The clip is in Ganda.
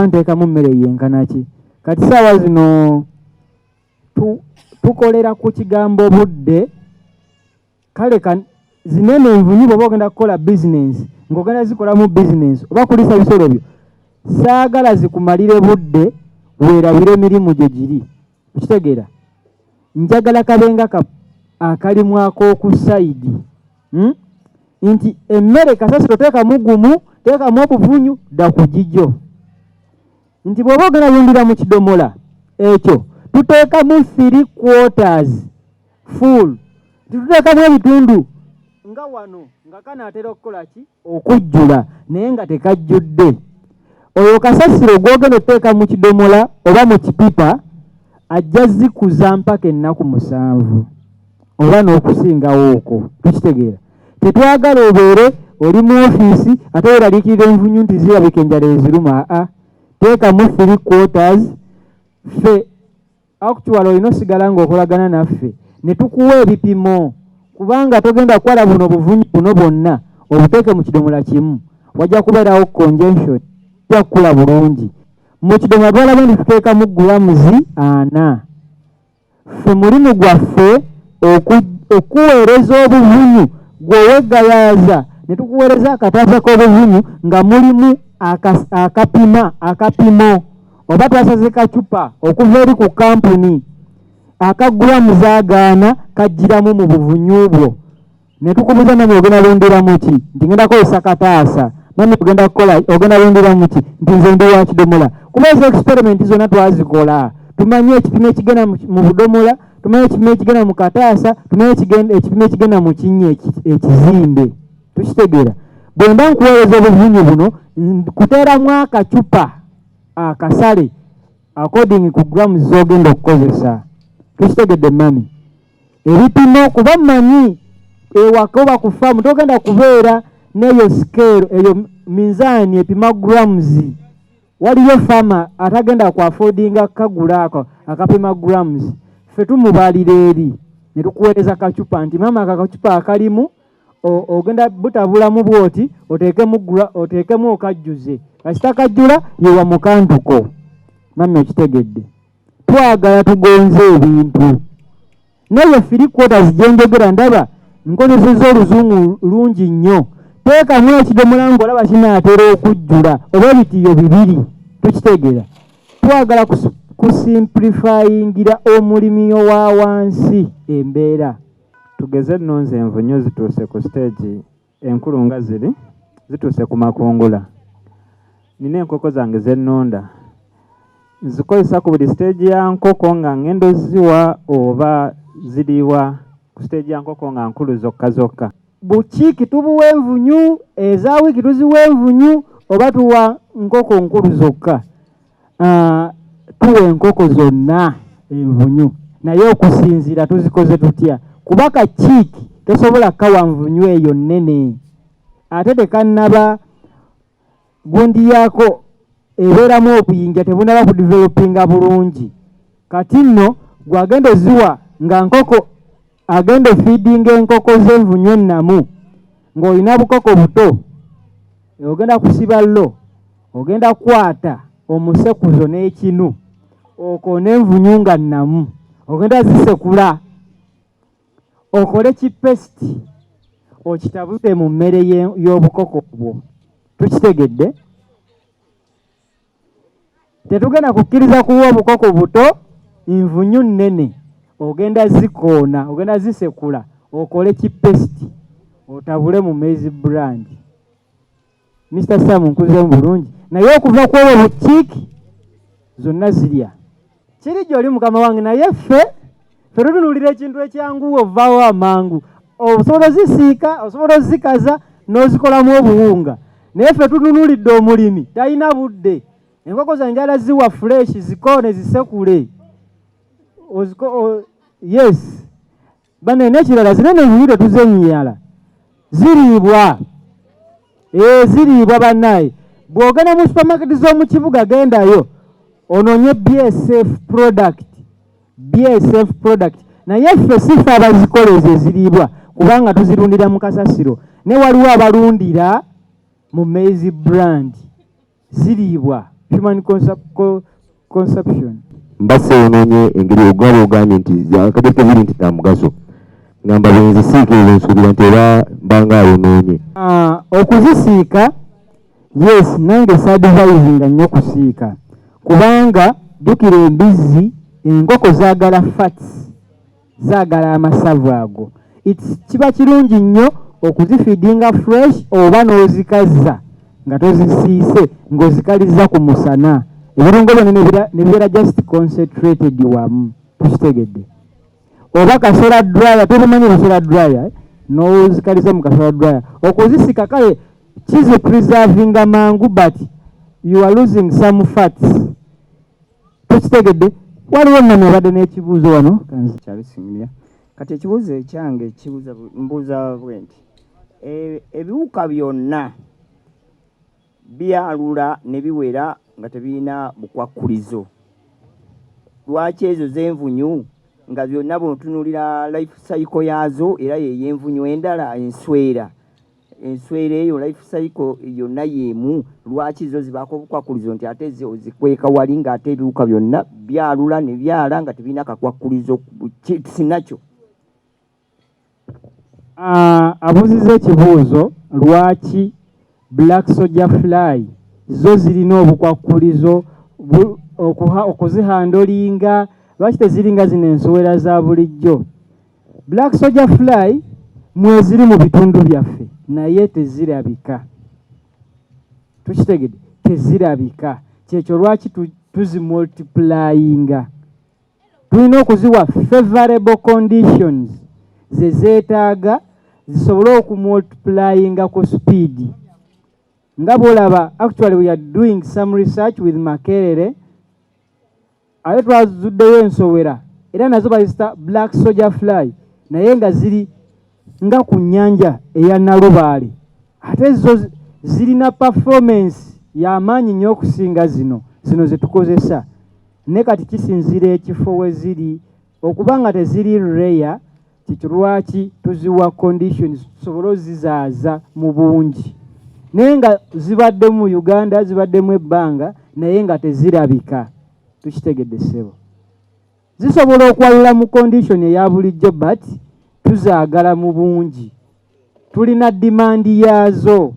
oba nteekamu mmere yenkana ki. Kati saawa zino tukolera ku kigambo budde. Kale zinene envunyu bw'oba ogenda kukola bizinensi ng'ogenda zikolamu bizinensi oba kulisa bisolo byo, saagala zikumalire budde weerabire emirimu gye giri. Okitegeera? Njagala kabenga akalimu ak'oku sayidi. Nti emmere kasasiro teekamu gumu, teekamu obuvunyu, dda ku gijjo. Nti bw'oba ogenda yundira mu kidomola ekyo tuteekamu 3/4 full, tuteekamu ebitundu nga wano nga kanaatera okukola ki? Okujjula, naye nga tekajjudde. Oyo kasasiro gw'ogenda oteeka mu kidomola oba mu kipipa ajja zikuza mpaka ennaku 7 oba n'okusingawo okwo. Tukitegeera? Tetwagala obeere oli mu ofiisi ate weeraliikirira envunyu nti zirabika enjala eziruma. Teekamu 3/4. Ffe actually olina osigala ng'okolagana naffe ne tukuwa ebipimo, kubanga togenda kukwala buno obuvunyu buno bwonna obuteeke mu kidomola kimu, wajja kubeerawo congestion, ojja kukula bulungi. Mu kidomola twalaba nti tuteekamu gulamuzi 4. Ffe mulimu gwaffe okuweereza obuvunyu gw'owegayaaza ne tukuweereza akataasa k'obuvunyu nga mulimu akapimo oba twasaze kacupa okuva eri ku kampuni akagulamuzi agaana kajjiramu mu buvunyu bwo. Ne tukubuuza nami ogenda lundiramu ki? Nti ngenda kozesa kataasa. Nami ogenda lundiramu ki? Nti nze ndi wa kidomola. Kuba ezo experiment zonna twazikola. Tumanye ekipimo ekigenda mu budomola, tumanye ekipimo ekigenda mu kataasa, tumanye ekipimo ekigenda mu kinnya ekizimbe. Tukitegeera? Bwe mba nkuweereza obuvunyu buno kuteeramu akacupa akasale according ku grams z'ogenda okukozesa. Tukitegedde mami? Ebipimo kuba mmanyi ewaka oba ku faamu togenda kubeera n'eyo scale, eyo minzaani epima grams. Waliyo faama atagenda ku affordinga kagula ako akapima grams. Ffe tumubaalira eri ne tukuweereza kacupa nti mama akacupa akalimu ogenda butabulamu bwoti oteekemu okajjuze. Kasita kajjula yewa mukantuko. Mami okitegedde? Twagala tugonze ebintu. Naye 3/4 gyenjogera ndaba nkozesezza oluzungu lungi nnyo. Teekamu ekidomola ng'olaba kinaatera okujjula oba ebitiyo 2. Tukitegeera? Twagala kusimplifyingira omulimi owa wansi embeera. Tugeze nno nze envunyu zituuse ku stage enkulu nga zituuse ku makungula. Nina enkoko zange zennonda. Nzikozesa ku buli stage ya nkoko nga ngendo ziwa oba ziriwa ku stage ya nkoko nga nkulu zokka zokka. Bukiiki tubuwa envunyu, eza wiiki tuziwa envunyu oba tuwa nkoko nkulu zokka. Tuwa enkoko zonna envunyu, naye okusinziira tuzikoze tutya. Kuba kakiiki tosobola kawa nvunyu eyo nnene ate tekannaba gundi yaako ebeeramu obuyinja tebunaba kudevelopinga bulungi. Kati nno gwagenda oziwa nga nkoko agenda feedinga enkoko z'envunyu ennamu ng'olina bukoko buto, ogenda kusiba lo, ogenda kukwata omusekuzo n'ekinu okoona envunyu nga nnamu, ogenda zisekula okole kipesiti okitabute mu mmere y'obukoko bwo. Tukitegedde? Tetugenda kukkiriza kuwa obukoko buto nvunyu nnene, ogenda zikoona, ogenda zisekula okole kipesiti otabule mu maize brand. Mr. Sam nkuze bulungi, naye okuva ku obwo bukiiki zonna zirya. Kiri gy'oli mukama wange, naye ffe tutunuulira ekintu ekyanguwa ovaawo amangu. Osobola ozisiika, osobola ozikaza n'ozikolamu obuwunga, naye ffe tutunuulidde omulimi talina budde. Enkoko zange njala ziwa fresh, zikoone zisekule. Yes. Bane n'ekirala zinene envunyu tetuzenyala. Ziriibwa. Ziriibwa bannaye. Bw'ogenda mu supermarket z'omu kibuga gendayo onoonye BSF product. BSF product. Naye ffe si ffe abazikola eziriibwa kubanga tuzirundira mu kasasiro. Ne waliwo abalundira mu maize brand. Ziriibwa. human consumption. Mbase ononye engeri ogwabo ogambye nti akadde biri nti tamugaso ngamba benzisiikirira nsuubira nti era mbanga ayononye. Okuzisiika yes nange sadvisinga nnyo kusiika kubanga jjukira embizzi enkoko zaagala fats zaagala amasavu ago. Kiba kirungi nnyo okuzifeedinga fresh oba n'ozikaza nga tozisiise ng'ozikaliza ku musana. Ebirungo byonna ne bibeera just concentrated wamu. Tukitegedde. Oba kasola dryer, tubimanyi kasola dryer, n'ozikaliza mu kasola dryer. Okuzisika kale kizi preservinga mangu but you are losing some fats. Tukitegedde. Waliwo nno obadde n'ekibuuzo wano kyabisingira kati ekibuuzo ekyange mbuuza bwe nti ebiwuka byonna byalula ne biwera nga tebirina bukwakkulizo. Lwaki ezo z'envunyu nga byonna bw'otunuulira life cycle yaazo era y'envunyu endala enswera eyo life cycle yonna y'emu, lwaki zo zibaako bukwakkulizo nti ate zo zikweka wali ng'ate ebiwuka byonna byalula ne byala nga tebirina kakwakkulizo sinakyo? Abuuzizza ekibuuzo lwaki black soldier fly zo zirina obukwakkulizo okuzihandolinga, lwaki teziringa zino ensowera za bulijjo? Black soldier fly mweziri mu bitundu byaffe naye tezirabika. Tukitegedde, tezirabika. Kyekyo lwaki tuzimultiplyinga. Tulina okuziwa favorable conditions ze zeetaaga zisobole okumultiplyinga ku speed. Nga bw'olaba actually we are doing some research with Makerere, ate twazuddeyo ensowera era nazo bazita black soldier fly naye nga ziri nga ku nnyanja eya Nalubaale, ate zo zirina performance y'amaanyi nnyo okusinga zino ze tukozesa. Ne kati kisinziira ekifo we ziri okuba nga teziri rare, kikyo lwaki tuziwa conditions tusobole ozizaaza mu bungi. Naye nga zibadde mu Uganda, zibaddemu ebbanga naye nga tezirabika. Tukitegedde ssebo. Zisobola okwalula mu condition eya bulijjo but tuzaagala mu bungi. Tulina demand yaazo.